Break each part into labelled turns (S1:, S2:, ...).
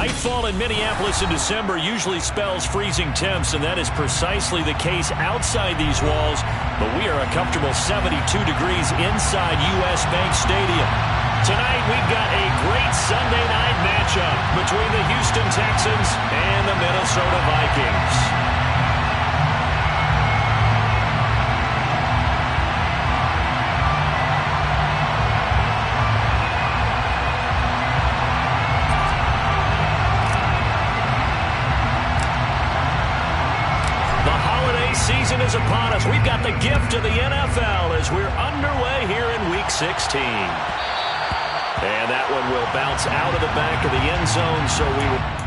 S1: Nightfall in Minneapolis in December usually spells freezing temps, and that is precisely the case outside these walls. But we are a comfortable 72 degrees inside U.S. Bank Stadium. Tonight we've got a great Sunday night matchup between the Houston Texans and the Minnesota Vikings. Season is upon us. We've got the gift of the NFL as we're underway here in Week 16. And that one will bounce out of the back of the end zone, so we will...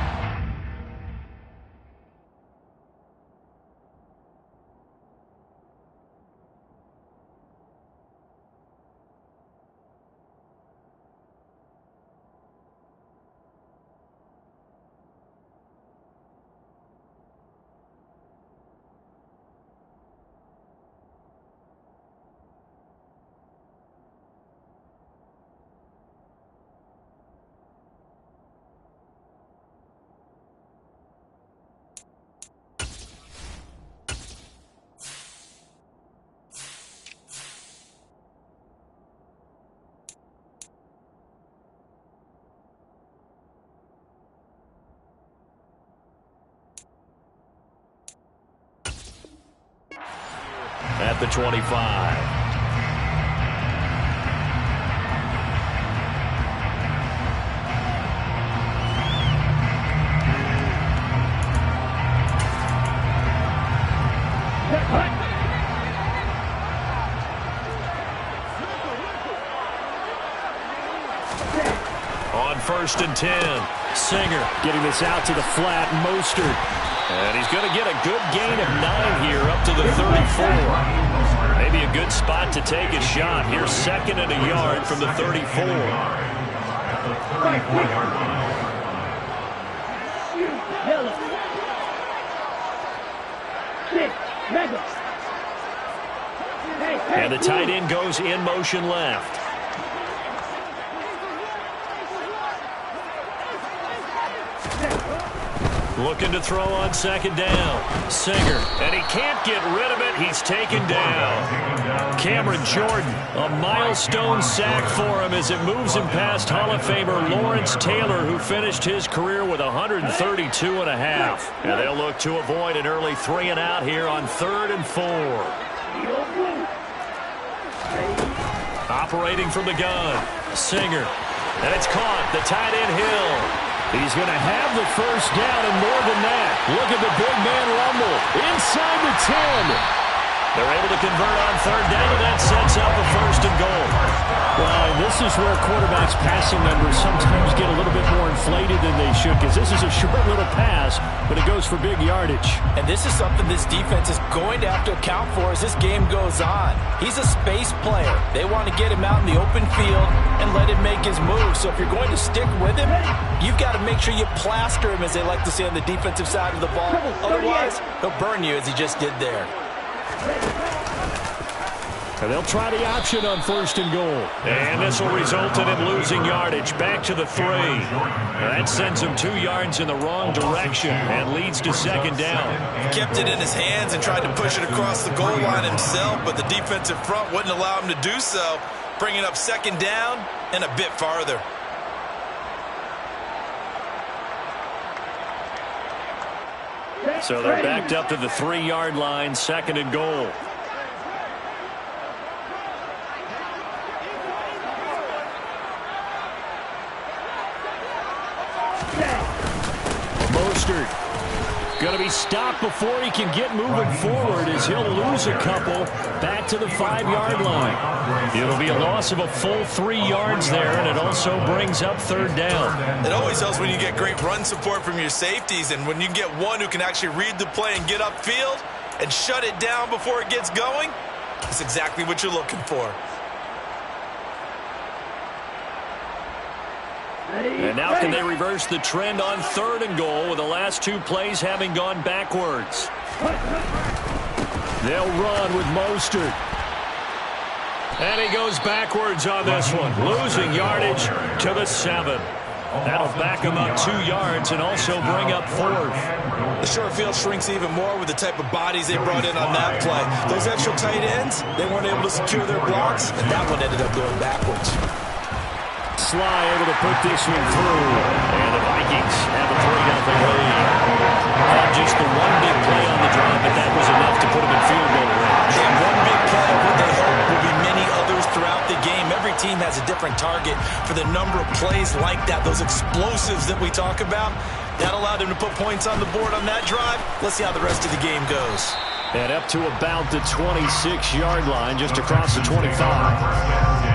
S1: At the 25. On 1st and 10. Singer getting this out to the flat. Mostert. And he's going to get a good gain of 9 here up to the 34. Maybe a good spot to take a shot. Here's 2nd and a yard from the 34. And the tight end goes in motion left. Looking to throw on 2nd down. Singer. And he can't get rid of it. He's taken down. Cameron Jordan. A milestone sack for him as it moves him past Hall of Famer Lawrence Taylor, who finished his career with 132 and a half. And they'll look to avoid an early 3 and out here on 3rd and 4. Operating from the gun. Singer. And it's caught. The tight end Hill. He's going to have the first down and more than that. Look at the big man rumble inside the 10. They're able to convert on 3rd down, and that sets up a 1st and goal.
S2: Well, and this is where quarterbacks' passing numbers sometimes get a little bit more inflated than they should, because this is a short little pass, but it goes for big yardage.
S3: And this is something this defense is going to have to account for as this game goes on. He's a space player. They want to get him out in the open field and let him make his move. So if you're going to stick with him, you've got to make sure you plaster him, as they like to say on the defensive side of the ball. Otherwise, he'll burn you as he just did there.
S2: And they'll try the option on 1st and goal.
S1: And this will result in him losing yardage back to the 3. That sends him 2 yards in the wrong direction and leads to 2nd down.
S4: He kept it in his hands and tried to push it across the goal line himself, but the defensive front wouldn't allow him to do so, bringing up 2nd down and a bit farther.
S1: So they're backed up to the 3-yard line, 2nd and goal.
S2: Mostert going to be stopped before he can get moving forward, as he'll lose a couple back to the 5-yard line.
S1: It'll be a loss of a full 3 yards there, and it also brings up 3rd down.
S4: It always helps when you get great run support from your safeties, and when you get one who can actually read the play and get upfield and shut it down before it gets going, that's exactly what you're looking for.
S1: And now can they reverse the trend on 3rd and goal with the last 2 plays having gone backwards?
S2: They'll run with Mostert.
S1: And he goes backwards on this one, losing yardage to the 7. That'll back him up 2 yards and also bring up 4th.
S4: The short field shrinks even more with the type of bodies they brought in on that play. Those extra tight ends, they weren't able to secure their blocks, and that one ended up going backwards.
S2: Sly able to put this one through.
S1: And the Vikings have a 3-0 lead. Not just the one big play on the drive, but that was enough to put them in field goal range.
S4: And one big play, what they hope will be many others throughout the game. Every team has a different target for the number of plays like that, those explosives that we talk about. That allowed them to put points on the board on that drive. Let's see how the rest of the game goes.
S2: And up to about the 26-yard line, just across the 25.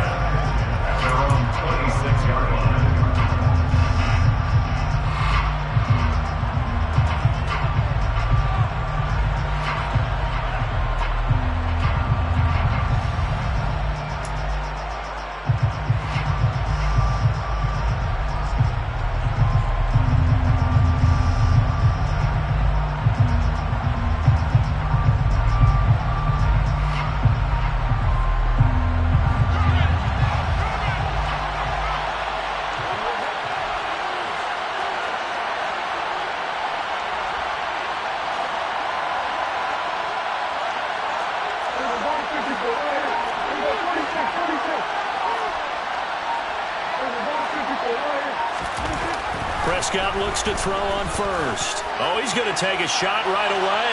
S1: Prescott looks to throw on first. Oh, he's going to take a shot right away.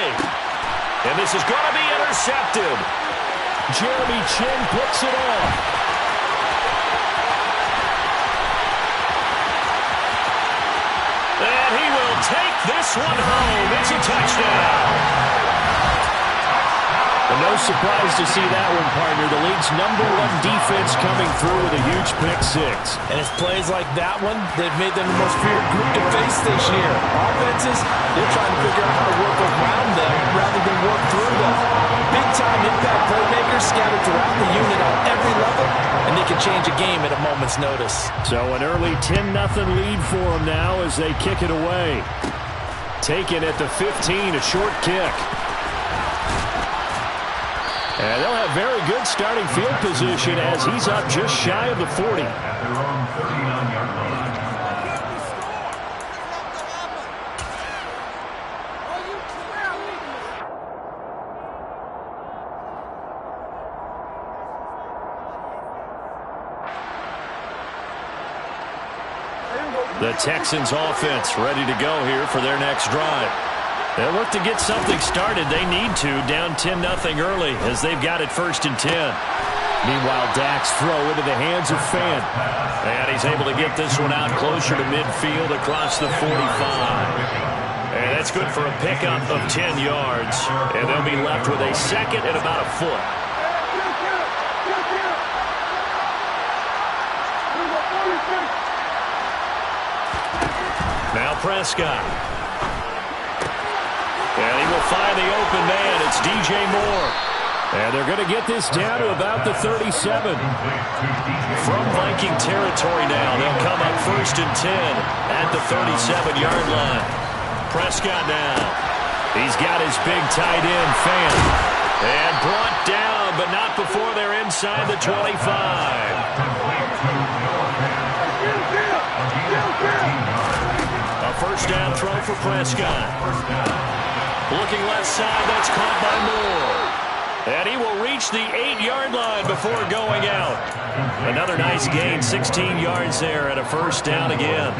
S1: And this is going to be intercepted.
S2: Jeremy Chin picks it off.
S1: And he will take this one home. It's a touchdown.
S2: But no surprise to see that one, partner. The league's #1 defense coming through with a huge pick-6.
S3: And it's plays like that one that made them the most feared group to face this year. Offenses, they're trying to figure out how to work around them rather than work through them. Big-time impact playmakers scattered throughout the unit on every level, and they can change a game at a moment's notice.
S2: So an early 10-0 lead for them now as they kick it away. Taken at the 15, a short kick. And they'll have very good starting field position as he's up just shy of the 40.
S1: The Texans offense ready to go here for their next drive. They'll look to get something started. They need to, down 10-0 early as they've got it 1st and 10.
S2: Meanwhile, Dak's throw into the hands of Fan.
S1: And he's able to get this one out closer to midfield across the 45. And that's good for a pickup of 10 yards. And they'll be left with a 2nd and about a foot. Now Prescott. And he will find the open man. It's DJ Moore.
S2: And they're going to get this down to about the 37.
S1: From Viking territory now, they'll come up 1st and 10 at the 37-yard line. Prescott now. He's got his big tight end, Fan. And brought down, but not before they're inside the 25. A 1st down throw for Prescott. Looking left side, that's caught by Moore. And he will reach the 8-yard line before going out. Another nice gain, 16 yards there and a 1st down again.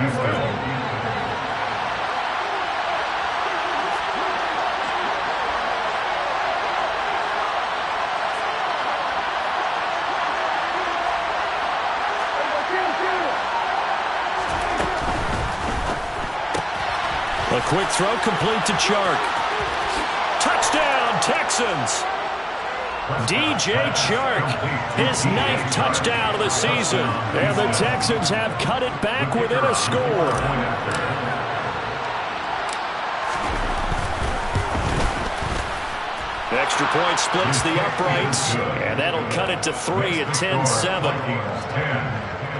S1: A quick throw complete to Chark. Touchdown, Texans! DJ Chark, his 9th touchdown of the season.
S2: And the Texans have cut it back within a score.
S1: Extra point splits the uprights, and that'll cut it to 3 at 10-7.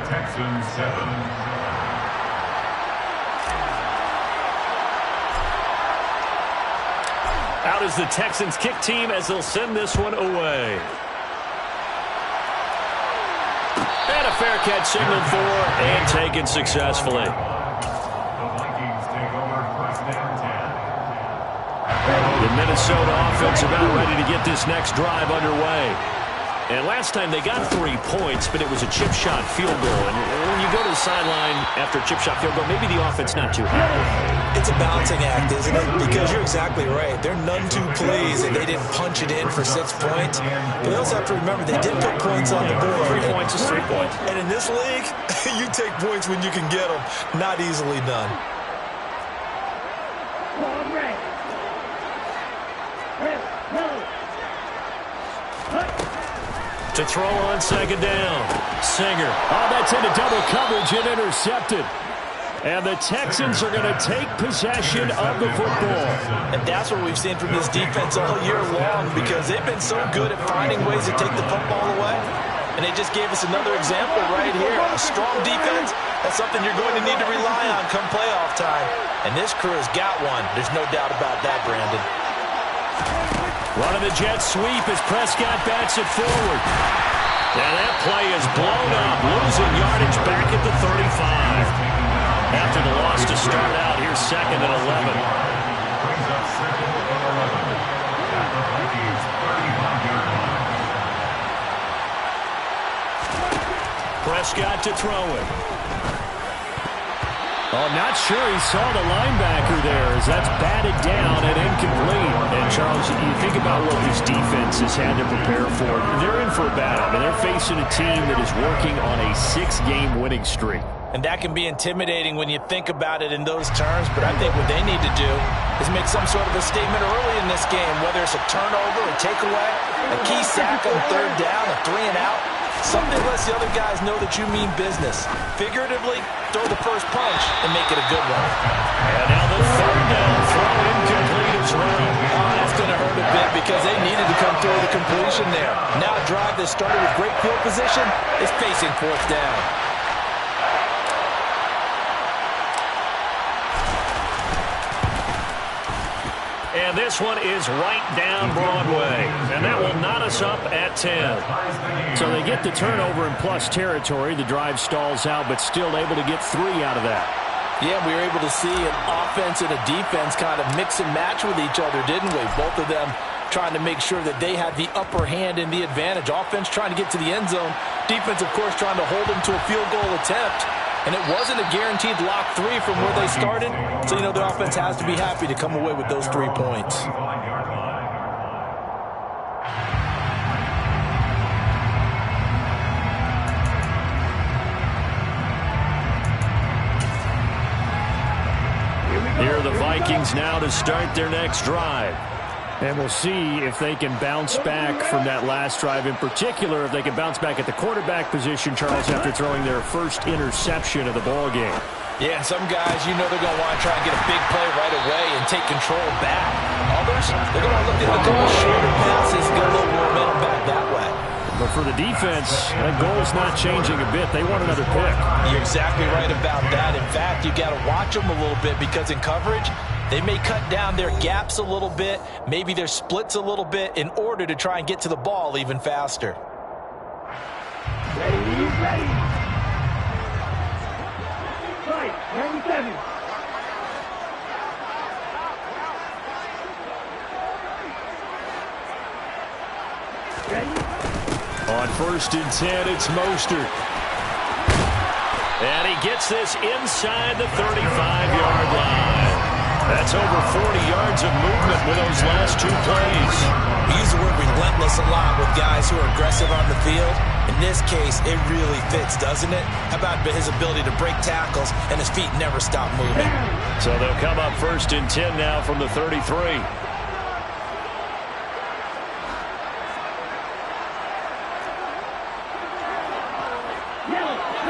S5: Texans 7.
S1: Out is the Texans kick team as they'll send this one away. And a fair catch signaled for and taken successfully. The Minnesota offense about ready to get this next drive underway. And last time they got 3 points, but it was a chip shot field goal. And when you go to the sideline after a chip shot field goal, maybe the offense not too happy.
S4: It's a balancing act, isn't it? Because you're exactly right. They're none too pleased that they didn't punch it in for 6 points. But they also have to remember they did put points on the board.
S1: 3 points is 3 points.
S4: And in this league, you take points when you can get them. Not easily done.
S1: To throw on second down. Singer.
S2: Oh, that's into double coverage and intercepted. And the Texans are going to take possession of the football.
S3: And that's what we've seen from this defense all year long, because they've been so good at finding ways to take the football away. And they just gave us another example right here. A strong defense, that's something you're going to need to rely on come playoff time. And this crew has got one. There's no doubt about that, Brandon.
S1: Running the jet sweep as Prescott backs it forward. And that play is blown up, losing yardage back at the 35. After the loss to start out, here's 2nd and 11. Prescott to throw it.
S2: Oh, not sure he saw the linebacker there as that's batted down and incomplete. And, Charles, you think about what this defense has had to prepare for. They're in for a battle, and they're facing a team that is working on a 6-game winning streak.
S3: And that can be intimidating when you think about it in those terms, but I think what they need to do is make some sort of a statement early in this game, whether it's a turnover, a takeaway, a key sack on 3rd down, a 3-and-out. Something lets the other guys know that you mean business. Figuratively, throw the first punch and make it a good one.
S1: And now the 3rd down throw incomplete as well.
S3: Oh, that's going to hurt a bit because they needed to come through the completion there. Now a drive that started with great field position is facing 4th down.
S1: And this one is right down Broadway. And that will knot us up at 10.
S2: So they get the turnover in plus territory. The drive stalls out, but still able to get 3 out of that.
S3: Yeah, we were able to see an offense and a defense kind of mix and match with each other, didn't we? Both of them trying to make sure that they had the upper hand and the advantage. Offense trying to get to the end zone. Defense, of course, trying to hold them to a field goal attempt. And it wasn't a guaranteed lock 3 from where they started. So, you know, the offense has to be happy to come away with those 3 points.
S1: Here are the Vikings now to start their next drive.
S2: And we'll see if they can bounce back from that last drive. In particular, if they can bounce back at the quarterback position, Charles, after throwing their first interception of the ball game.
S3: Yeah, and some guys, you know they're going to want to try and get a big play right away and take control back. Others, they're going to look at a couple shorter passes and get a little momentum back that way.
S2: But for the defense, that goal's not changing a bit. They want another pick.
S3: You're exactly right about that. In fact, you got to watch them a little bit because in coverage, they may cut down their gaps a little bit, maybe their splits a little bit in order to try and get to the ball even faster.
S5: Ready. Right, 97. Ready?
S1: On 1st and 10, it's Mostert. And he gets this inside the 35-yard line. That's over 40 yards of movement with those last 2 plays.
S4: We use the word relentless a lot with guys who are aggressive on the field. In this case, it really fits, doesn't it? How about his ability to break tackles and his feet never stop moving?
S1: So they'll come up 1st and 10 now from the 33.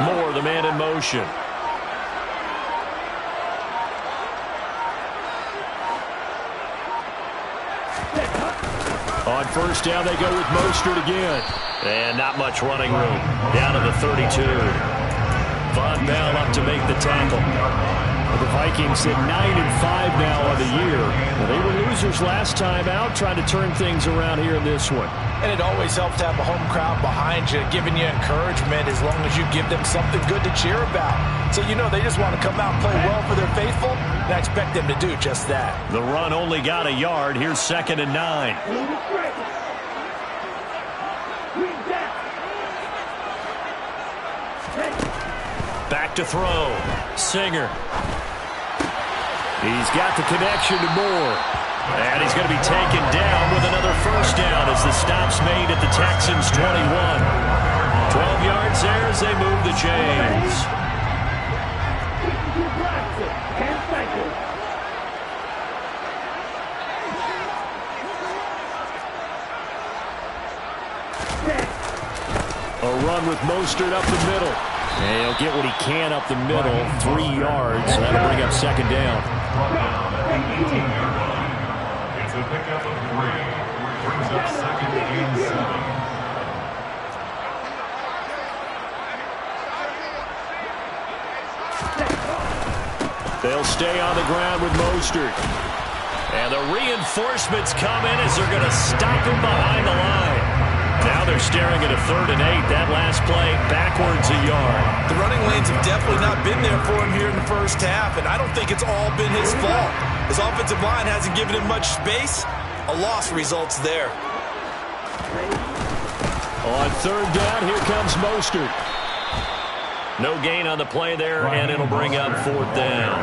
S1: Moore, the man in motion. On 1st down, they go with Mostert again. And not much running room. Down to the 32. Von Bell up to make the tackle.
S2: The Vikings at 9-5 now on the year. Well, they were losers last time out, trying to turn things around here in this one.
S3: And it always helps to have a home crowd behind you, giving you encouragement as long as you give them something good to cheer about. So you know they just want to come out and play well for their faithful, and I expect them to do just that.
S1: The run only got a yard. Here's 2nd and 9. Back to throw. Singer. He's got the connection to Moore. And he's going to be taken down with another first down as the stop's made at the Texans' 21. 12 yards there as they move the chains.
S2: A run with Mostert up the middle. And he'll get what he can up the middle, 3 yards. So that'll bring up 2nd down.
S6: It's a pickup of 3. Brings up 2nd and 7.
S2: They'll stay on the ground with Mostert.
S1: And the reinforcements come in as they're going to stop him behind the line. Now they're staring at a 3rd and 8. That last play, backwards a yard.
S4: The running lanes have definitely not been there for him here in the first half, and I don't think it's all been his fault. His offensive line hasn't given him much space. A loss results there.
S2: On 3rd down, here comes Mostert.
S1: No gain on the play there, and it'll bring up 4th down.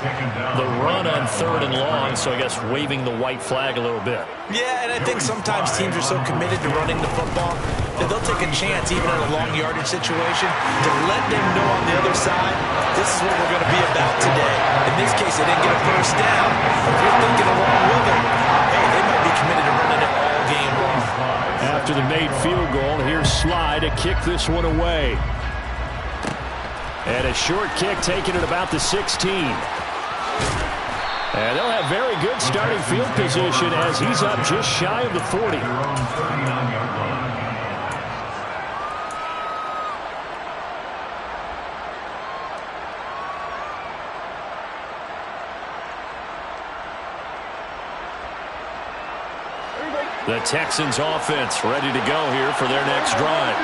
S1: The run on 3rd and long, so I guess waving the white flag a little bit.
S4: Yeah, and I think sometimes teams are so committed to running the football that they'll take a chance, even in a long yardage situation, to let them know on the other side, this is what we're going to be about today. In this case, they didn't get a first down. If you're thinking along with them, hey, they might be committed to running it all game long.
S2: After the made field goal, here's Sly to kick this one away. And a short kick taken at about the 16. And they'll have very good starting field position as he's up just shy of the 40.
S1: The Texans offense ready to go here for their next drive.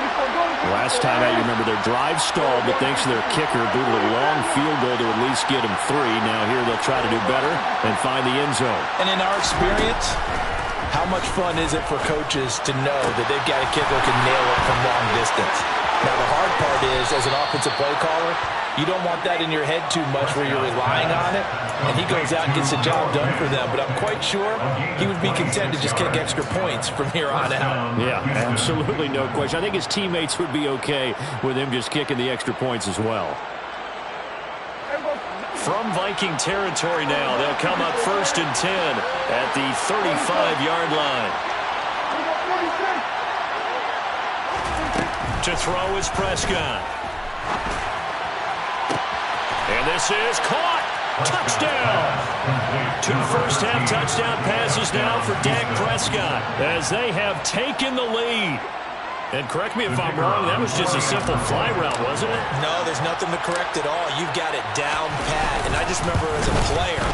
S2: Last time out, you remember their drive stalled, but thanks to their kicker, booted a long field goal to at least get him 3. Now here they'll try to do better and find the end zone.
S3: And in our experience, how much fun is it for coaches to know that they've got a kicker who can nail it from long distance? Now the hard part is, as an offensive play caller, you don't want that in your head too much where you're relying on it, and he goes out and gets the job done for them. But I'm quite sure he would be content to just kick extra points from here on out.
S2: Yeah, absolutely no question. I think his teammates would be okay with him just kicking the extra points as well.
S1: From Viking territory now, they'll come up 1st and 10 at the 35-yard line. To throw is Prescott. And this is caught. Touchdown. 2 first-half touchdown passes now for Dak Prescott as they have taken the lead. And correct me if I'm wrong, that was just a simple fly route, wasn't it?
S4: No, there's nothing to correct at all. You've got it down pat. And I just remember as a player,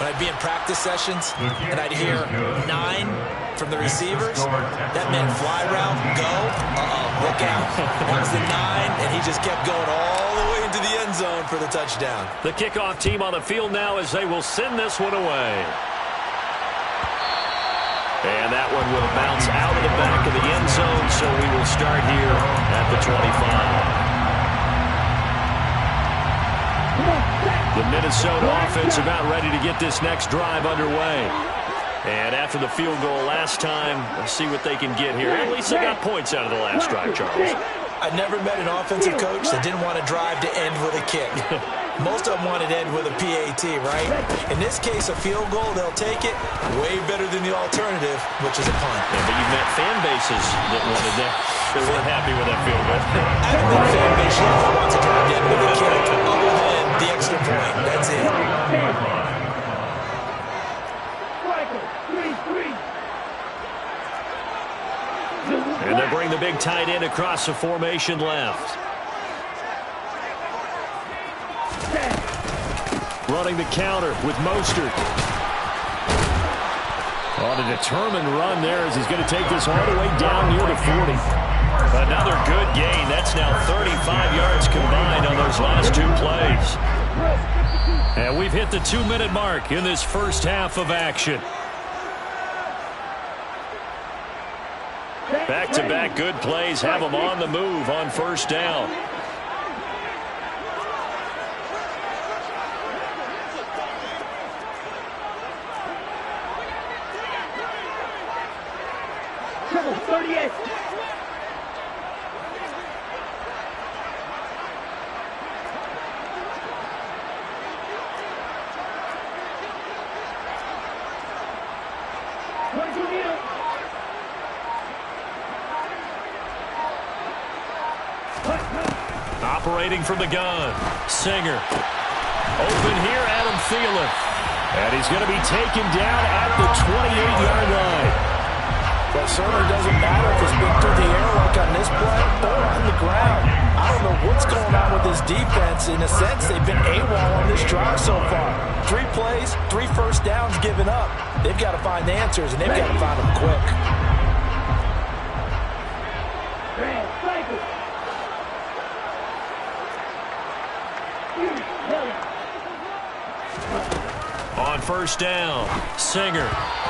S4: when I'd be in practice sessions and I'd hear 9 from the receivers, that meant fly route, go, look out. One's the 9, and he just kept going all the way into the end zone for the touchdown.
S1: The kickoff team on the field now as they will send this one away. And that one will bounce out of the back of the end zone, so we will start here at the 25. The Minnesota offense about ready to get this next drive underway. And after the field goal last time, let's see what they can get here. At least they got points out of the last drive, Charles.
S4: I never met an offensive coach that didn't want to drive to end with a kick. Most of them wanted to end with a PAT, right? In this case, a field goal, they'll take it. Way better than the alternative, which is a punt.
S1: Yeah, but you've met fan bases that wanted that. They weren't happy with that field goal.
S4: I haven't met a fan base yet that wants to drive to end with a kick other than the extra point. That's it.
S1: And they bring the big tight end across the formation left.
S2: running the counter with Mostert. On a determined run there as he's going to take this all the way down near the 40.
S1: Another good gain. That's now 35 yards combined on those last two plays. And we've hit the 2-minute mark in this first half of action. Back-to-back good plays have them on the move on first down.
S5: Triple 38.
S1: Operating from the gun. Singer. Open here, Adam Thielen.
S2: And he's going to be taken down at the 28-yard line.
S3: But it certainly doesn't matter if it's been through the air like on this play or on the ground. I don't know what's going on with this defense. In a sense, they've been AWOL on this drive so far. 3 plays, 3 first downs given up. They've got to find answers, and they've got to find them quick.
S1: On first down, Singer.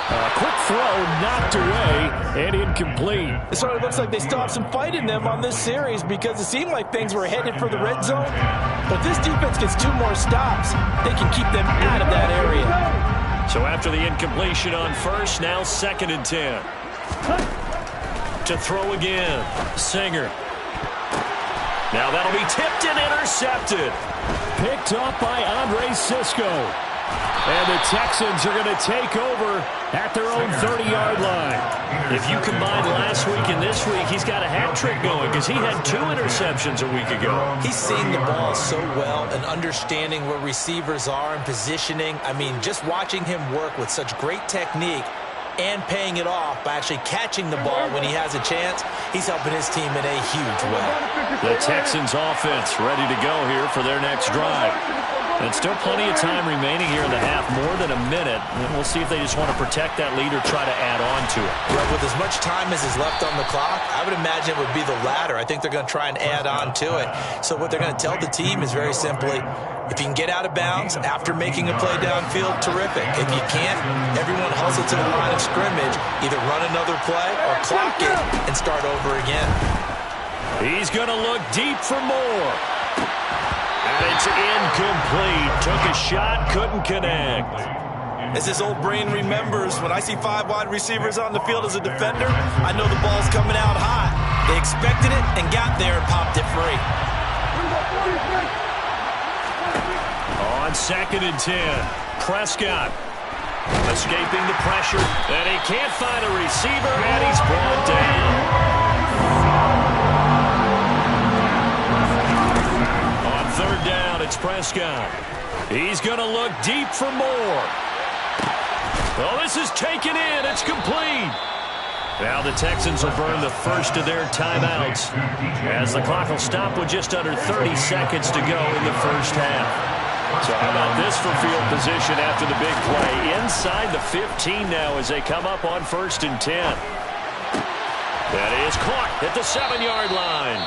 S2: A quick throw knocked away and incomplete.
S3: It sort of looks like they still have some fight in them on this series because it seemed like things were headed for the red zone. But if this defense gets 2 more stops, they can keep them out of that area.
S1: So after the incompletion on first, now 2nd and 10. To throw again, Singer. Now that'll be tipped and intercepted.
S2: Picked up by Andre Cisco. And the Texans are going to take over at their own 30-yard line.
S1: If you combine last week and this week, he's got a hat trick going because he had 2 interceptions a week ago.
S4: He's seeing the ball so well and understanding where receivers are and positioning. I mean, just watching him work with such great technique and paying it off by actually catching the ball when he has a chance, he's helping his team in a huge way.
S1: The Texans offense ready to go here for their next drive. And still plenty of time remaining here in the half, more than a minute. And we'll see if they just want to protect that lead or try to add on to it.
S4: Well, with as much time as is left on the clock, I would imagine it would be the latter. I think they're going to try and add on to it. So what they're going to tell the team is very simply, if you can get out of bounds after making a play downfield, terrific. If you can't, everyone hustle to the line of scrimmage, either run another play or clock it and start over again.
S1: He's going to look deep for more. And it's incomplete. Took a shot, couldn't connect.
S4: As his old brain remembers, when I see 5 wide receivers on the field as a defender, I know the ball's coming out hot. They expected it and got there and popped it free.
S1: On 2nd and 10, Prescott escaping the pressure, and he can't find a receiver, and he's brought down. On 3rd down, it's Prescott. He's going to look deep for more. Oh, this is taken in. It's complete. Now the Texans will burn the first of their timeouts as the clock will stop with just under 30 seconds to go in the first half. So how about this for field position after the big play? Inside the 15 now as they come up on 1st and 10. That is caught at the 7-yard line.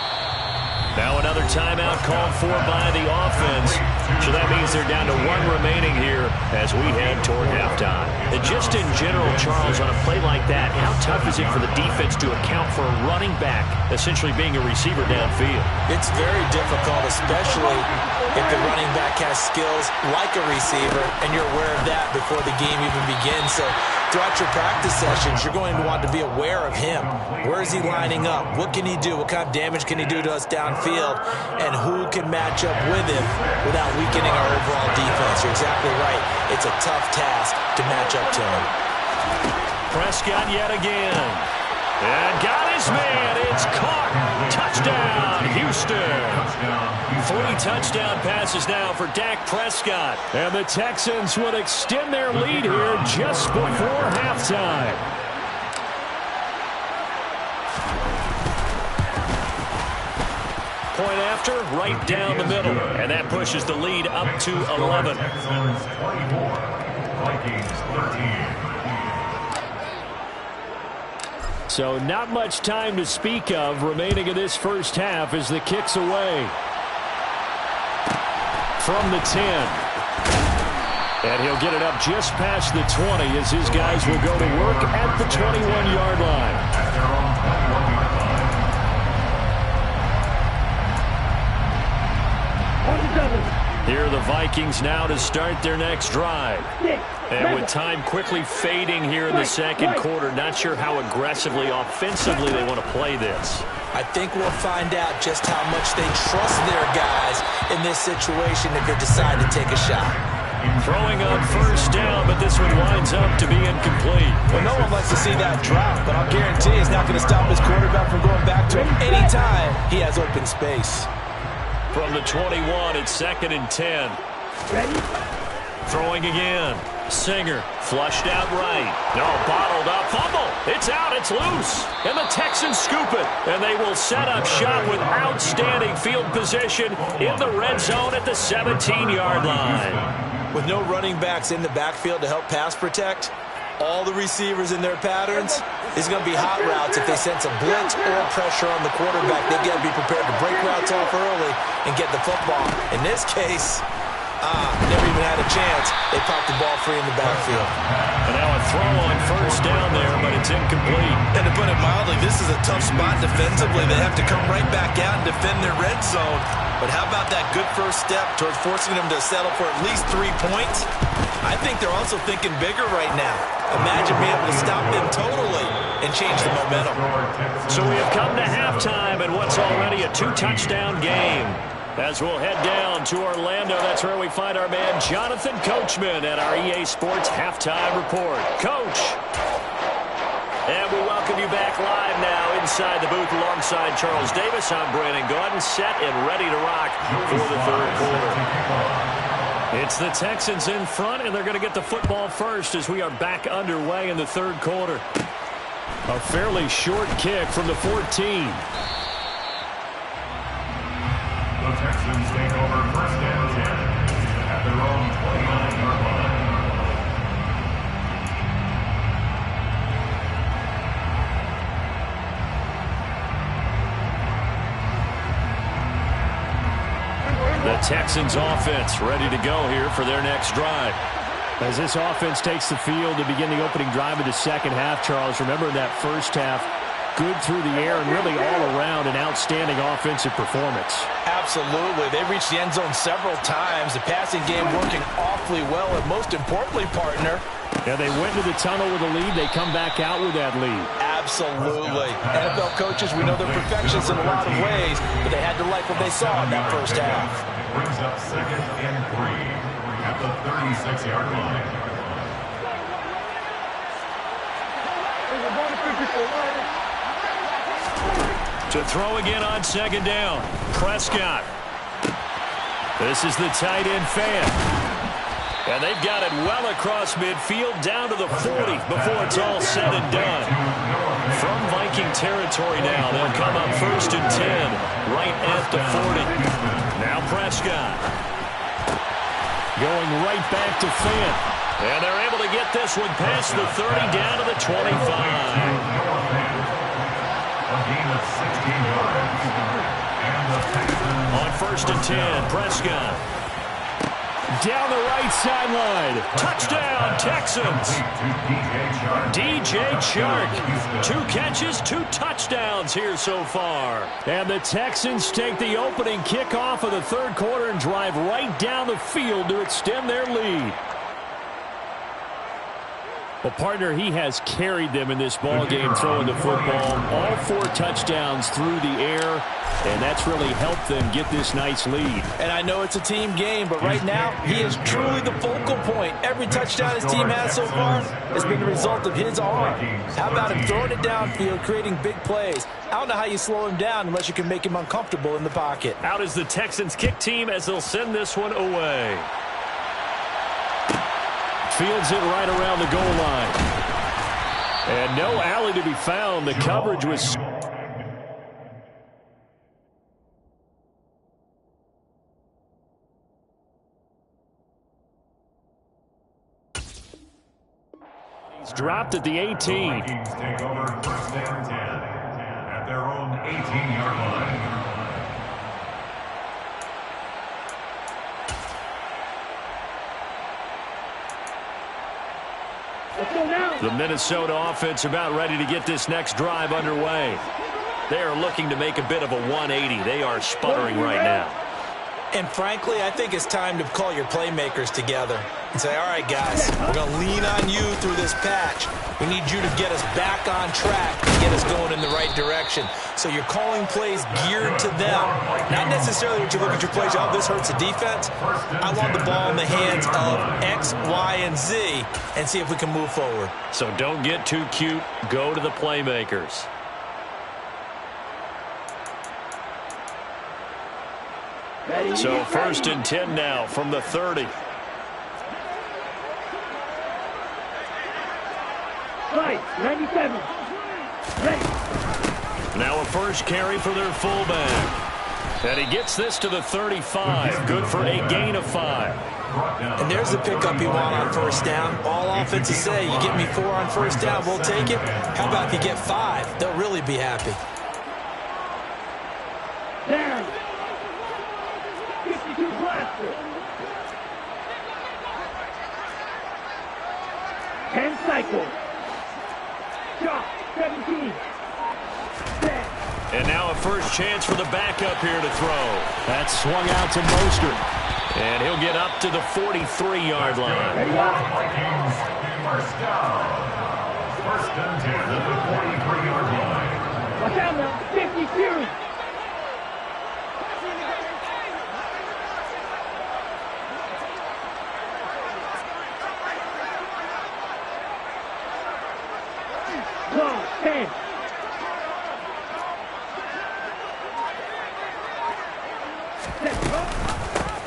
S1: Now another timeout called for by the offense. So that means they're down to 1 remaining here as we head toward halftime. And just in general, Charles, on a play like that, how tough is it for the defense to account for a running back essentially being a receiver downfield?
S4: It's very difficult, especially if the running back has skills like a receiver, and you're aware of that before the game even begins. So throughout your practice sessions, you're going to want to be aware of him. Where is he lining up? What can he do? What kind of damage can he do to us downfield? And who can match up with him without weakening our overall defense? You're exactly right. It's a tough task to match up to him.
S1: Prescott yet again. And got his man. It's caught. Touchdown, Houston. 3 touchdown passes now for Dak Prescott.
S2: And the Texans would extend their lead here just before halftime.
S1: point after, right down the middle. And that pushes the lead up to 11.
S6: Texans 24, Vikings 13.
S2: So not much time to speak of remaining in this first half as the kick's away. From the 10. And he'll get it up just past the 20 as his guys will go to work at the 21-yard line.
S6: At their own 21-yard line.
S1: Here are the Vikings now to start their next drive. And with time quickly fading here in the second quarter, not sure how aggressively, offensively they want to play this.
S3: I think we'll find out just how much they trust their guys in this situation if they decide to take a shot.
S1: Throwing on first down, but this one winds up to be incomplete.
S3: Well, no one likes to see that drop, but I'll guarantee it's not going to stop his quarterback from going back to him anytime he has open space.
S1: From the 21, it's 2nd and 10.
S5: Ready?
S1: Throwing again. Singer flushed out right. No, bottled up. Fumble. It's out. It's loose. And the Texans scoop it. And they will set up shop with outstanding field position in the red zone at the 17-yard line.
S3: With no running backs in the backfield to help pass protect, all the receivers in their patterns, it's going to be hot routes if they sense a blitz or pressure on the quarterback. They've got to be prepared to break routes off early and get the football. In this case, never even had a chance. They popped the ball free in the backfield.
S1: And now a throw on first down there, but it's incomplete.
S4: And to put it mildly, this is a tough spot defensively. They have to come right back out and defend their red zone. But how about that good first step towards forcing them to settle for at least 3 points? I think they're also thinking bigger right now. Imagine being able to stop them totally and change the momentum.
S1: So we have come to halftime in what's already a 2-touchdown game. As we'll head down to Orlando, that's where we find our man Jonathan Coachman at our EA Sports Halftime Report. Coach! And we welcome you back live now inside the booth alongside Charles Davis. I'm Brandon Gordon, set and ready to rock for the third quarter. It's the Texans in front, and they're going to get the football first as we are back underway in the third quarter. A fairly short kick from the 14.
S6: The Texans take over first and 10 at their own 29-yard line.
S1: The Texans offense ready to go here for their next drive.
S2: As this offense takes the field to begin the opening drive of the second half, Charles, remember in that first half, good through the air and really all around an outstanding offensive performance.
S3: Absolutely. They reached the end zone several times. The passing game working awfully well, and most importantly, partner,
S2: yeah, they went to the tunnel with a lead. They come back out with that lead.
S3: Absolutely. NFL coaches, we know they're perfectionists in a lot of ways, but they had to like what they saw in that first half.
S6: Brings up 2nd and 3 at the 36-yard line.
S1: To throw again on second down. Prescott. This is the tight end fan. And they've got it well across midfield down to the 40 before it's all said and done. From Viking territory now, they'll come up 1st and 10 right at the 40. Now Prescott. Going right back to Fant. And they're able to get this one past the 30 down to the 25.
S6: A gain of 16 yards. And the Texans
S1: On 1st and 10, Prescott. Down the right sideline. Touchdown, Texans. DJ Chark. 2 catches, 2 touchdowns here so far.
S2: And the Texans take the opening kickoff of the third quarter and drive right down the field to extend their lead. Well, partner, he has carried them in this ball game throwing the football. All 4 touchdowns through the air, and that's really helped them get this nice lead.
S3: And I know it's a team game, but right now, he is truly the focal point. Every touchdown his team has so far has been the result of his arm. How about him throwing it downfield, creating big plays? I don't know how you slow him down unless you can make him uncomfortable in the pocket.
S1: Out is the Texans kick team as they'll send this one away. Fields it right around the goal line. And no alley to be found. The coverage was...
S2: He's dropped at the 18.
S6: Vikings take over first and 10 at their own 18-yard line.
S1: The Minnesota offense about ready to get this next drive underway. They are looking to make a bit of a 180. They are sputtering right now.
S3: And frankly, I think it's time to call your playmakers together and say, all right, guys, we're going to lean on you through this patch. We need you to get us back on track and get us going in the right direction. So you're calling plays geared to them. Not necessarily when you look at your plays, oh, this hurts the defense. I want the ball in the hands of X, Y, and Z and see if we can move forward.
S1: So don't get too cute. Go to the playmakers. So first and 10 now from the 30.
S5: Right, 97. Ready.
S1: Now a first carry for their fullback. And he gets this to the 35. Good for a gain of 5.
S3: And there's the pickup you want on first down. All offenses say, you get me 4 on first down, we'll take it. How about if you get 5? They'll really be happy.
S5: Down. 52 blaster. 10 cycle. Drop. 17. Set.
S1: And now a first chance for the backup here to throw.
S2: That's swung out to Mostert.
S1: And he'll get up to the 43-yard line.
S6: Vikings, first down. First and 10 at the 43-yard line.
S5: Watch out now. 50 series. Long, 10.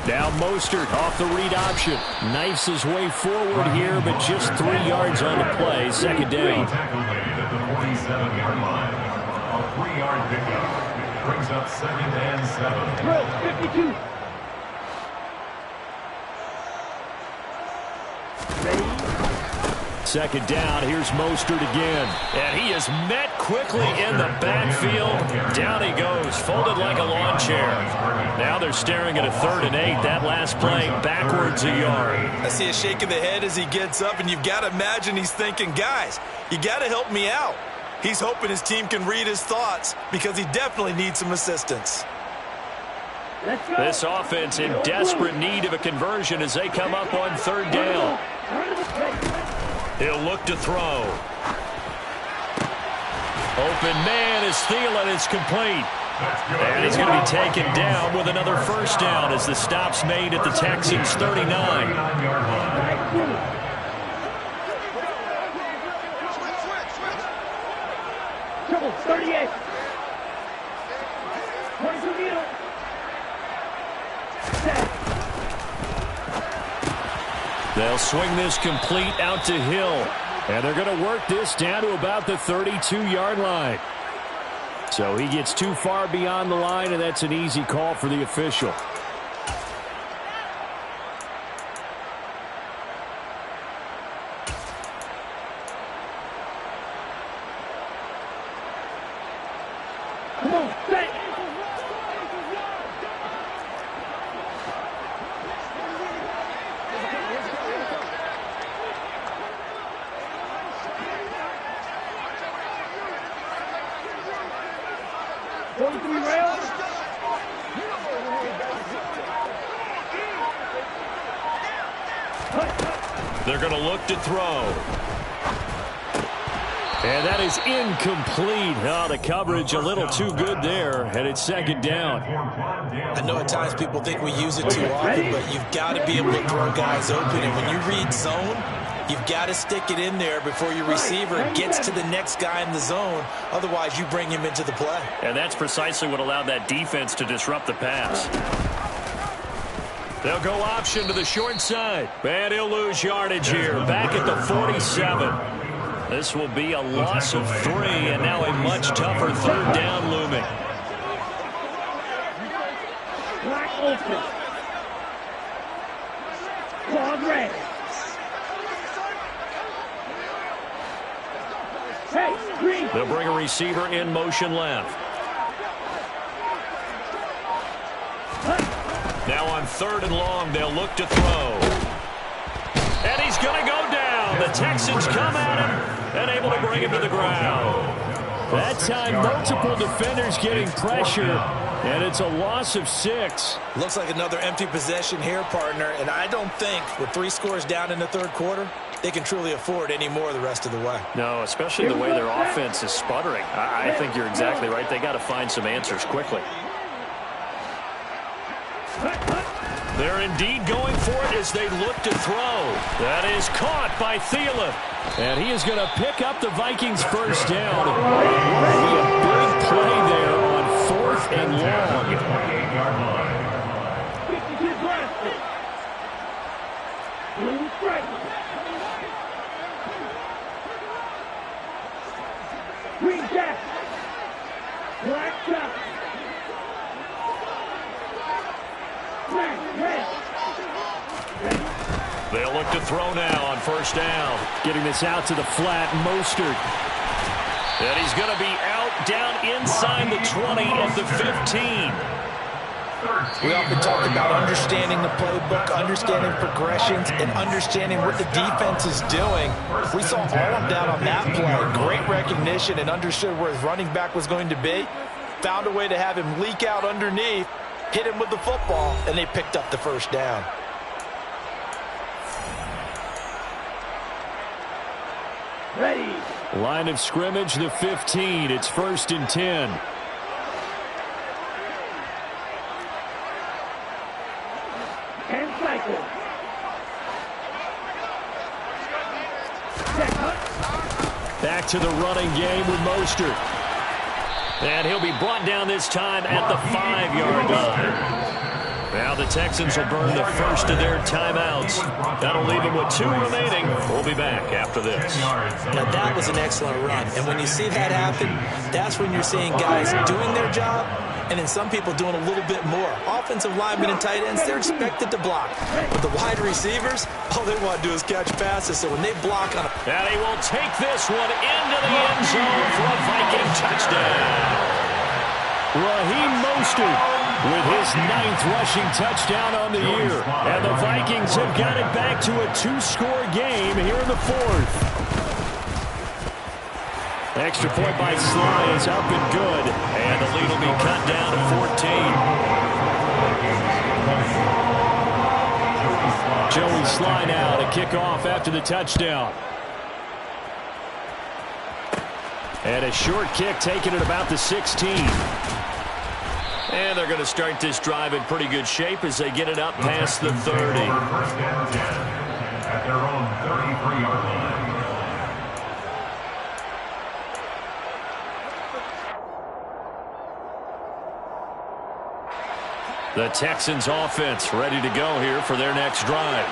S2: Now Mostert off the read option. Knifes his way forward here, but just 3 yards on the play. Second down.
S6: Tackle made at the 47-yard line. A 3-yard pickup brings up second and 7.
S5: Drill, 52. Ready.
S2: Second down, here's Mostert again.
S1: And he is met quickly in the backfield. Down he goes, folded like a lawn chair. Now they're staring at a 3rd and 8. That last play backwards a yard.
S3: I see a shake of the head as he gets up, and you've got to imagine he's thinking, guys, you got to help me out. He's hoping his team can read his thoughts because he definitely needs some assistance.
S5: Let's go.
S1: This offense in desperate need of a conversion as they come up on 3rd down. He'll look to throw. Open man is Thielen. It's complete. And he's going to be taken down with another first down as the stop's made at the Texans' 39.
S5: Triple, 38. 22 meter. Set.
S2: They'll swing this complete out to Hill. And they're going to work this down to about the 32-yard line. So he gets too far beyond the line, and that's an easy call for the official.
S5: Come on, set.
S1: They're going to look to throw.
S2: And that is incomplete. Oh, the coverage a little too good there, and it's second down.
S3: I know at times people think we use it too often, but you've got to be able to throw guys open. And when you read zone, you've got to stick it in there before your receiver gets to the next guy in the zone. Otherwise, you bring him into the play.
S1: And that's precisely what allowed that defense to disrupt the pass. They'll go option to the short side. And he'll lose yardage here. Back at the 47. This will be a loss of 3, and now a much tougher 3rd down looming.
S5: Black open. Claude red.
S1: They'll bring a receiver in motion left. Now on 3rd and long, they'll look to throw. And he's going to go down. The Texans come at him and able to bring him to the ground.
S2: That time, multiple defenders getting pressure, and it's a loss of 6.
S3: Looks like another empty possession here, partner, and I don't think with 3 scores down in the 3rd quarter, they can truly afford any more the rest of the way.
S1: No, especially the way their offense is sputtering. I think you're exactly right. They got to find some answers quickly. They're indeed going for it as they look to throw. That is caught by Thielen.
S2: And he is going to pick up the Vikings first down. Will be a big play there on 4th and long.
S5: 52 blasted. Blue strike. Green jack. Black shot.
S1: They'll look to throw now on 1st down.
S2: Getting this out to the flat, Mostert.
S1: And he's going to be out down inside the 20 at the 15.
S3: We often talk about understanding the playbook, understanding progressions, and understanding what the defense is doing. We saw all of them down on that play. Great recognition and understood where his running back was going to be. Found a way to have him leak out underneath, hit him with the football, and they picked up the 1st down.
S5: Ready.
S2: Line of scrimmage, the 15. It's 1st and 10.
S5: And cycle.
S2: Back to the running game with Mostert.
S1: And he'll be brought down this time at the 5-yard line. Now the Texans will burn the first of their timeouts. That'll leave them with 2 remaining. We'll be back after this.
S3: Now that was an excellent run. And when you see that happen, that's when you're seeing guys doing their job and then some people doing a little bit more. Offensive linemen and tight ends, they're expected to block. But the wide receivers, all they want to do is catch passes. So when they block on a...
S1: And he will take this one into the end zone for a Viking touchdown.
S2: Raheem Mostert with his 9th rushing touchdown on the year. And the Vikings have got it back to a 2-score game here in the 4th. Extra point by Sly is up and good.
S1: And the lead will be cut down to 14.
S2: Joey Sly now to kick off after the touchdown. And a short kick taken at about the 16.
S1: And they're going to start this drive in pretty good shape as they get it up past the 30.
S6: First down 10 at their own 33-yard line.
S1: The Texans offense ready to go here for their next drive.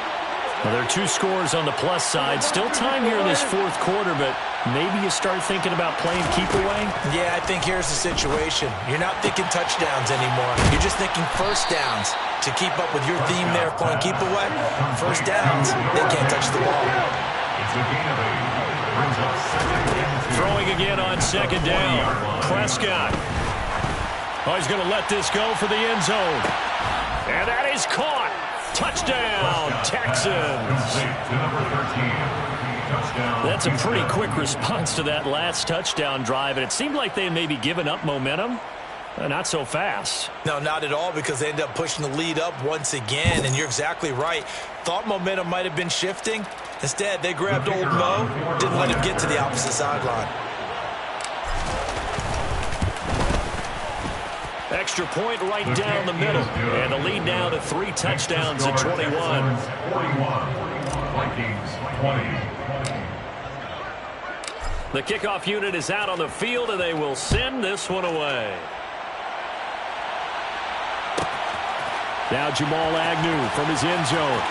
S1: Well, there are 2 scores on the plus side. Still time here in this 4th quarter, but maybe you start thinking about playing keep away?
S3: Yeah, I think here's the situation. You're not thinking touchdowns anymore. You're just thinking 1st downs to keep up with your theme there of playing keep away. 1st downs, they can't touch the ball.
S6: It's a gain of 8. Brings up 2nd and 2.
S1: Throwing again on 2nd down. Prescott. Oh, he's going to let this go for the end zone. And that is caught. Touchdown, Texans. That's a pretty quick response to that last touchdown drive, and it seemed like they had maybe given up momentum. Not so fast.
S3: No, not at all, because they ended up pushing the lead up once again, and you're exactly right. Thought momentum might have been shifting. Instead, they grabbed old Mo, didn't let him get to the opposite sideline.
S1: Extra point right down the middle. And the lead now to 3 touchdowns at 21.
S6: 41. Vikings 20.
S1: The kickoff unit is out on the field, and they will send this one away.
S2: Now Jamal Agnew from his end zone.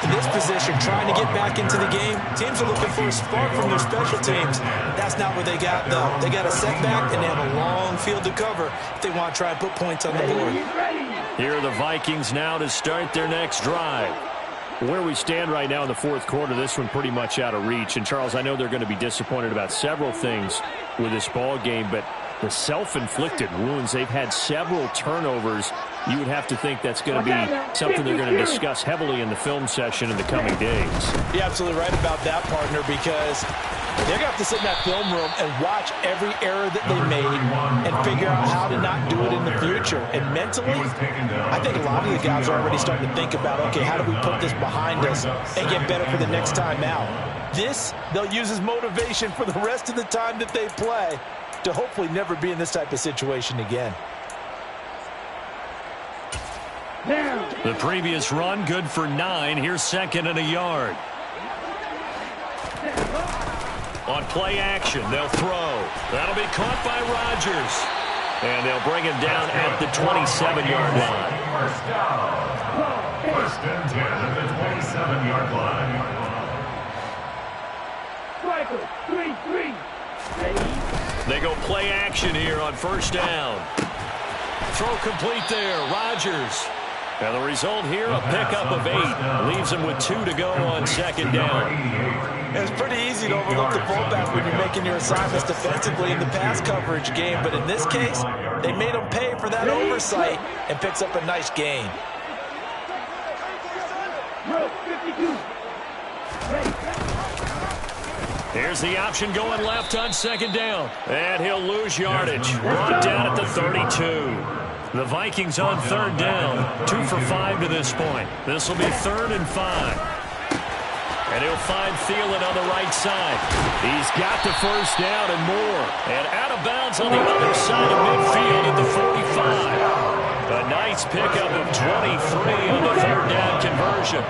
S3: In this position, trying to get back into the game, teams are looking for a spark from their special teams. That's not what they got, though. They got a setback, and they have a long field to cover if they want to try and put points on the board.
S1: Here are the Vikings now to start their next drive.
S2: Where we stand right now in the fourth quarter, this one pretty much out of reach. And, Charles, I know they're going to be disappointed about several things with this ball game, but the self-inflicted wounds, they've had several turnovers. You would have to think that's going to be something they're going to discuss heavily in the film session in the coming days.
S3: You're absolutely right about that, partner, because they're going to have to sit in that film room and watch every error that they made and figure out how to not do it in the future. And mentally, I think a lot of the guys are already starting to think about, okay, how do we put this behind us and get better for the next time out? This, they'll use as motivation for the rest of the time that they play to hopefully never be in this type of situation again.
S1: The previous run, good for 9. Here's second and a yard. On play action, they'll throw. That'll be caught by Rodgers. And they'll bring him down at the 27-yard line.
S6: First down. First and 10 at the 27-yard line.
S5: Striker, 3-3. Ready?
S1: They go play action here on first down. Throw complete there, Rodgers. And the result here, a pickup of 8. Leaves him with 2 to go on second down.
S3: It's pretty easy to overlook the fullback when you're making your assignments defensively in the pass coverage game. But in this case, they made him pay for that oversight and picks up a nice gain.
S5: Row 52. Ready?
S1: Here's the option going left on second down. And he'll lose yardage. Brought down at the 32. The Vikings on third down. 2 for 5 to this point. This will be 3rd and 5. And he'll find Thielen on the right side. He's got the first down and more. And out of bounds on the other side of midfield at the 45. A nice pickup of 23 on the third down conversion.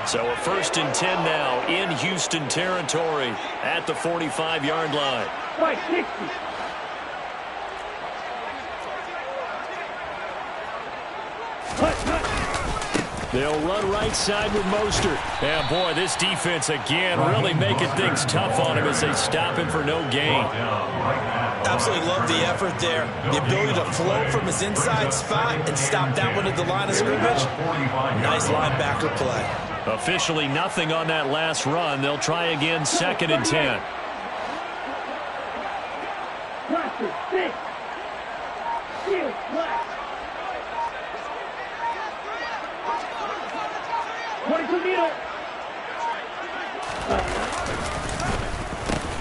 S1: So a 1st and 10 now in Houston territory at the 45-yard line.
S5: Right, 60.
S2: They'll run right side with Mostert.
S1: Yeah, boy, this defense again really making things tough on him as they stop him for no gain.
S3: Absolutely love the effort there. The ability to flow from his inside spot and stop that one at the line of scrimmage. Nice linebacker play.
S1: Officially nothing on that last run. They'll try again 2nd and 10.
S5: Pressure, 6. Shield, black. 22 meter.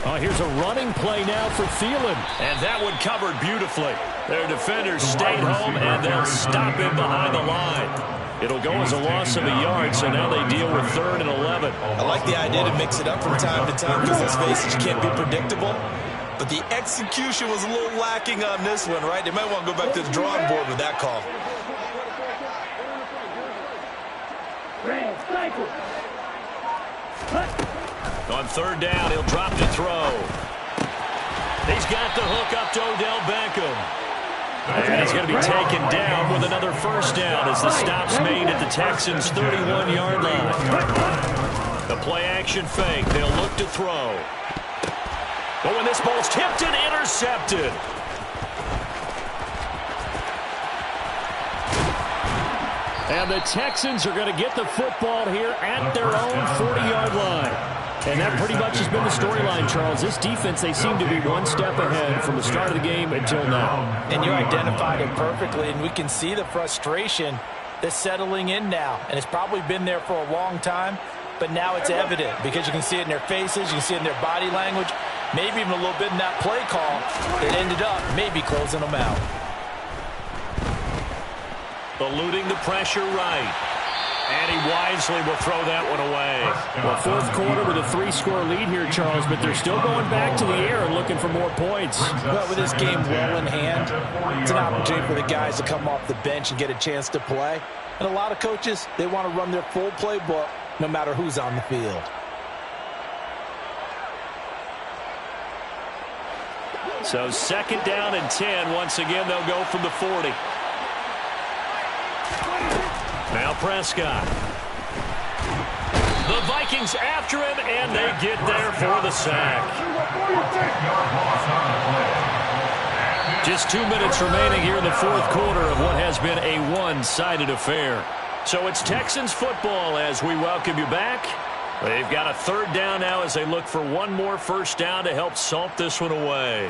S2: Oh, here's a running play now for Thielen.
S1: And that one covered beautifully. Their defenders stayed home, and they'll stop him behind the line. It'll go as a loss of a yard, so now they deal with 3rd and 11.
S3: I like the idea to mix it up from time to time because let's face it, you can't be predictable. But the execution was a little lacking on this one, right? They might want to go back to the drawing board with that call.
S5: Red, cycle.
S1: On 3rd down, he'll drop to throw. He's got the hook up to Odell Beckham. And he's going to be taken down with another first down as the stop's made at the Texans' 31-yard line. The play-action fake. They'll look to throw. But when this ball's tipped and intercepted.
S2: And the Texans are going to get the football here at their own 40-yard line. And that pretty much has been the storyline, Charles. This defense, they seem to be one step ahead from the start of the game until now.
S3: And you identified it perfectly, and we can see the frustration that's settling in now. And it's probably been there for a long time, but now it's evident because you can see it in their faces, you can see it in their body language, maybe even a little bit in that play call that ended up maybe closing them out.
S1: Eluding the pressure right. And he wisely will throw that one away.
S2: Well, fourth quarter with a 3-score lead here, Charles, but they're still going back to the air and looking for more points.
S3: Well, with this game well in hand, it's an opportunity for the guys to come off the bench and get a chance to play. And a lot of coaches, they want to run their full playbook no matter who's on the field.
S1: So 2nd down and 10. Once again, they'll go from the 40. Now Prescott. The Vikings after him, and they get there for the sack. Just 2 minutes remaining here in the fourth quarter of what has been a one-sided affair. So it's Texans football as we welcome you back. They've got a third down now as they look for one more first down to help salt this one away.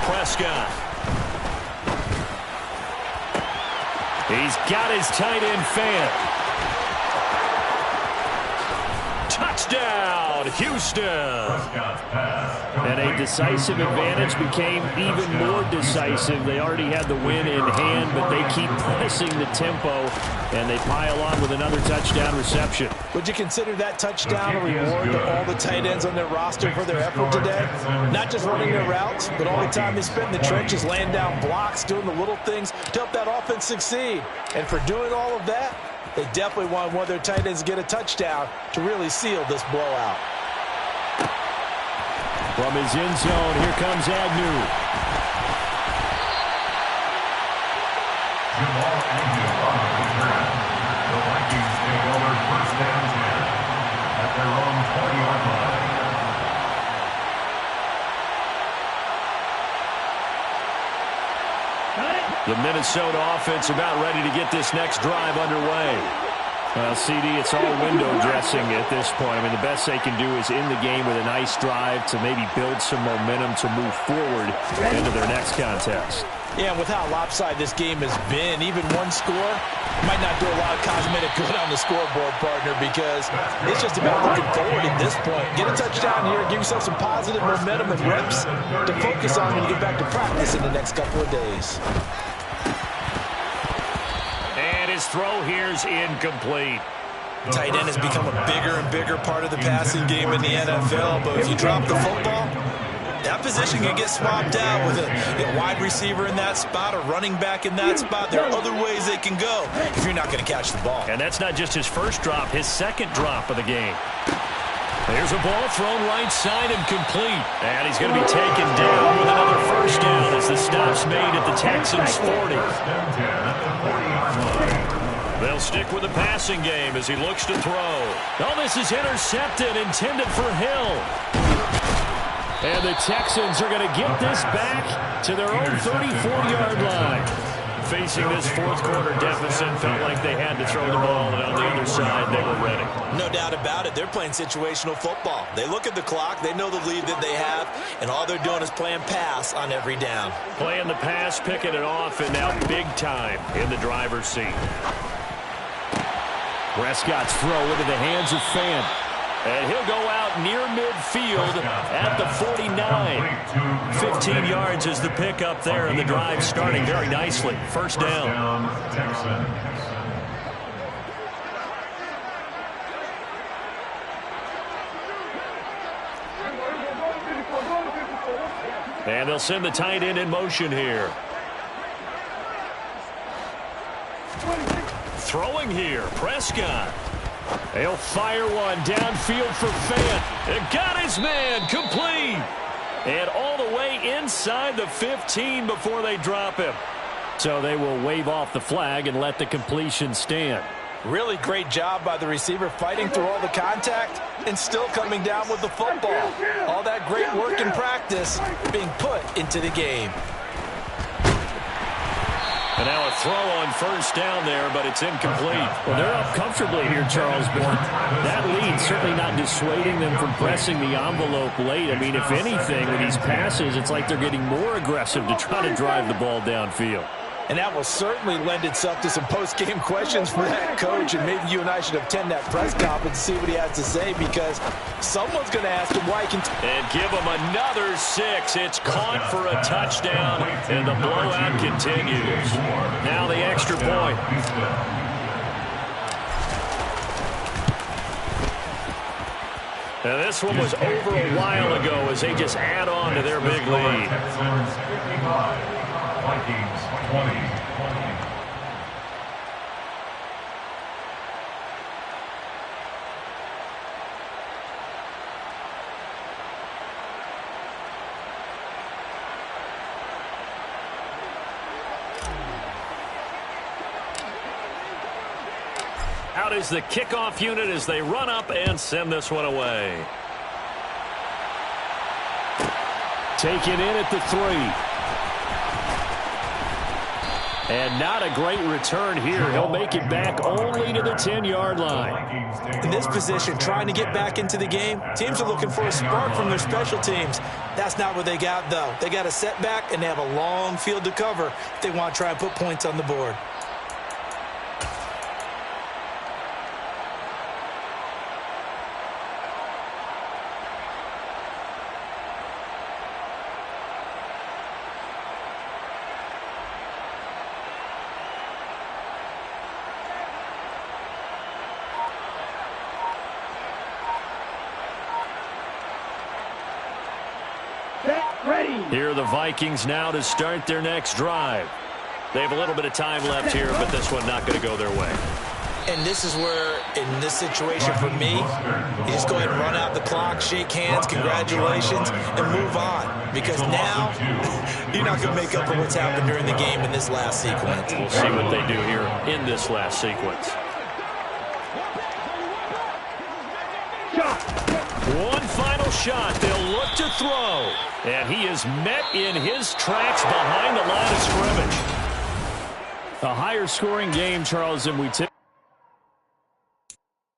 S1: Prescott. He's got his tight end fan. Touchdown, Houston.
S2: And a decisive advantage became even more decisive. They already had the win in hand, but they keep pressing the tempo, and they pile on with another touchdown reception.
S3: Would you consider that touchdown a reward to all the tight ends on their roster for their effort today? Not just running their routes, but all the time they spent in the trenches, laying down blocks, doing the little things to help that offense succeed. And for doing all of that, they definitely want one of their tight ends to get a touchdown to really seal this blowout.
S2: From his end zone, here comes Agnew.
S6: Jamal Agnew on the return. The Vikings take over first down 10 at their own 20-yard line.
S1: The Minnesota offense about ready to get this next drive underway.
S2: Well, CD, it's all window dressing at this point. I mean, the best they can do is in the game with a nice drive to maybe build some momentum to move forward into their next contest.
S3: Yeah, and with how lopsided this game has been, even one score might not do a lot of cosmetic good on the scoreboard, partner, because it's just about looking forward at this point. Get a touchdown here, give yourself some positive momentum and reps to focus on when you get back to practice in the next couple of days.
S1: And his throw here is incomplete.
S4: Tight end has become a bigger and bigger part of the passing game in the NFL, but if you drop the football, that position can get swapped out with a wide receiver in that spot, a running back in that spot. There are other ways they can go if you're not going to catch the ball.
S1: And that's not just his first drop, his second drop of the game. There's a ball thrown right side and complete. And he's going to be taken down with another first down as the stop's made at the Texans' 40. They'll stick with the passing game as he looks to throw. Oh, this is intercepted, intended for Hill.
S2: And the Texans are going to get this back to their own 34-yard line.
S1: Facing this fourth quarter deficit, felt like they had to throw the ball, and on the other side, they were ready.
S4: No doubt about it. They're playing situational football. They look at the clock, they know the lead that they have, and all they're doing is playing pass on every down.
S1: Playing the pass, picking it off, and now big time in the driver's seat.
S2: Prescott's throw into the hands of Fant.
S1: And he'll go out near midfield at the 49. 15 yards is the pickup there, and the drive starting very nicely. First down. And they'll send the tight end in motion here. Throwing here, Prescott. They'll fire one downfield for Fant. It got his man, complete. And all the way inside the 15 before they drop him.
S2: So they will wave off the flag and let the completion stand.
S3: Really great job by the receiver fighting through all the contact and still coming down with the football. All that great work in practice being put into the game.
S1: And now a throw on first down there, but it's incomplete.
S2: Well, they're up comfortably here, Charles, but that lead certainly not dissuading them from pressing the envelope late. I mean, if anything, with these passes, it's like they're getting more aggressive to try to drive the ball downfield.
S3: And that will certainly lend itself to some post-game questions for that coach, and maybe you and I should attend that press conference and see what he has to say, because someone's going to ask him why he can...
S1: And give him another 6. It's caught for a touchdown, and the blowout continues. Now the extra point. Now this one was over a while ago as they just add on to their big lead.
S6: Vikings 20.
S1: Out is the kickoff unit as they run up and send this one away.
S2: Taken in at the 3. And not a great return here. He'll make it back only to the 10-yard line.
S3: In this position, trying to get back into the game, teams are looking for a spark from their special teams. That's not what they got, though. They got a setback, and they have a long field to cover if they want to try and put points on the board.
S1: Here are the Vikings now to start their next drive. They have a little bit of time left here, but this one not going to go their way.
S3: And this is where, in this situation for me, you just go ahead and run out the clock, shake hands, congratulations, and move on. Because now, you're not going to make up for what's happened during the game in this last sequence.
S1: We'll see what they do here in this last sequence. One final shot. They'll look to throw. And he is met in his tracks behind the line of scrimmage.
S2: A higher scoring game, Charles, than we typically